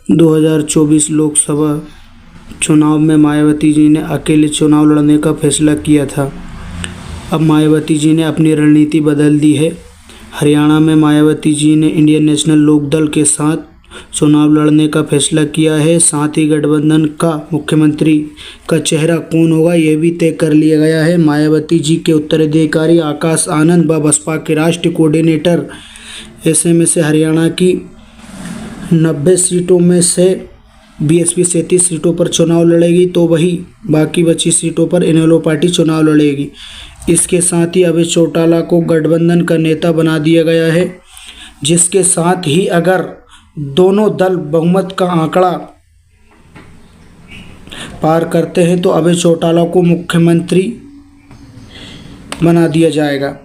2024 लोकसभा चुनाव में मायावती जी ने अकेले चुनाव लड़ने का फैसला किया था। अब मायावती जी ने अपनी रणनीति बदल दी है। हरियाणा में मायावती जी ने इंडियन नेशनल लोकदल के साथ चुनाव लड़ने का फैसला किया है। साथ ही गठबंधन का मुख्यमंत्री का चेहरा कौन होगा यह भी तय कर लिया गया है। मायावती जी के उत्तराधिकारी आकाश आनंद व बसपा के राष्ट्रीय कोऑर्डिनेटर ऐसे में से हरियाणा की 90 सीटों में से बीएसपी 37 सीटों पर चुनाव लड़ेगी, तो वही बाकी बची सीटों पर इनेलो पार्टी चुनाव लड़ेगी। इसके साथ ही अभय चौटाला को गठबंधन का नेता बना दिया गया है, जिसके साथ ही अगर दोनों दल बहुमत का आंकड़ा पार करते हैं तो अभय चौटाला को मुख्यमंत्री बना दिया जाएगा।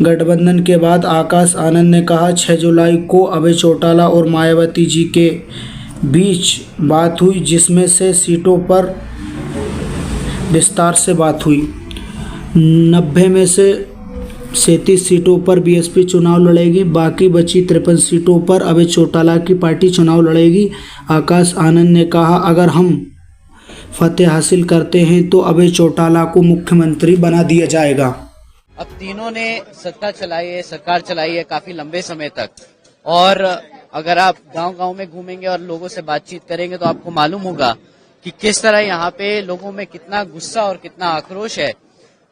गठबंधन के बाद आकाश आनंद ने कहा 6 जुलाई को अभय चौटाला और मायावती जी के बीच बात हुई, जिसमें से सीटों पर विस्तार से बात हुई। 90 में से 37 सीटों पर बीएसपी चुनाव लड़ेगी, बाकी बची 53 सीटों पर अभय चौटाला की पार्टी चुनाव लड़ेगी। आकाश आनंद ने कहा अगर हम फतेह हासिल करते हैं तो अभय चौटाला को मुख्यमंत्री बना दिया जाएगा। अब तीनों ने सत्ता चलाई है, सरकार चलाई है काफी लंबे समय तक, और अगर आप गांव-गांव में घूमेंगे और लोगों से बातचीत करेंगे तो आपको मालूम होगा कि किस तरह यहाँ पे लोगों में कितना गुस्सा और कितना आक्रोश है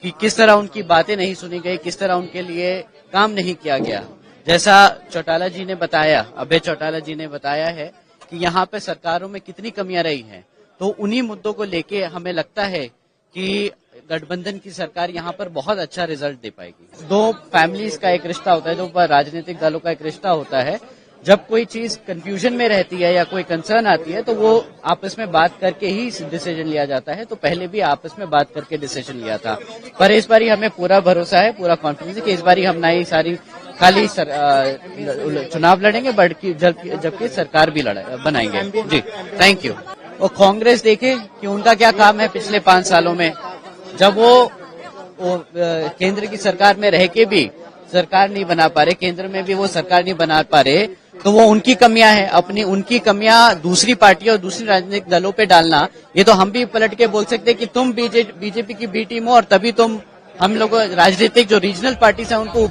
कि किस तरह उनकी बातें नहीं सुनी गई, किस तरह उनके लिए काम नहीं किया गया। जैसा चौटाला जी ने बताया, अभय चौटाला जी ने बताया है कि यहाँ पे सरकारों में कितनी कमियां रही हैं, तो उन्हीं मुद्दों को लेके हमें लगता है कि गठबंधन की सरकार यहाँ पर बहुत अच्छा रिजल्ट दे पाएगी। दो फैमिलीज का एक रिश्ता होता है, दो राजनीतिक दलों का एक रिश्ता होता है। जब कोई चीज कंफ्यूजन में रहती है या कोई कंसर्न आती है तो वो आपस में बात करके ही डिसीजन लिया जाता है। तो पहले भी आपस में बात करके डिसीजन लिया था, पर इस बारी हमें पूरा भरोसा है, पूरा कॉन्फिडेंस है कि इस बारी हम नई सारी खाली चुनाव लड़ेंगे जबकि सरकार भी बनाएंगे। जी, थैंक यू। और कांग्रेस देखे कि उनका क्या काम है पिछले 5 सालों में, जब वो केंद्र की सरकार में रह के भी सरकार नहीं बना पा रहे, केंद्र में भी वो सरकार नहीं बना पा रहे, तो वो उनकी कमियां हैं। उनकी कमियां दूसरी पार्टियों और दूसरी राजनीतिक दलों पे डालना, ये तो हम भी पलट के बोल सकते हैं कि तुम बीजेपी की बी टीम हो और तभी तुम हम लोग राजनीतिक जो रीजनल पार्टीज हैं उनको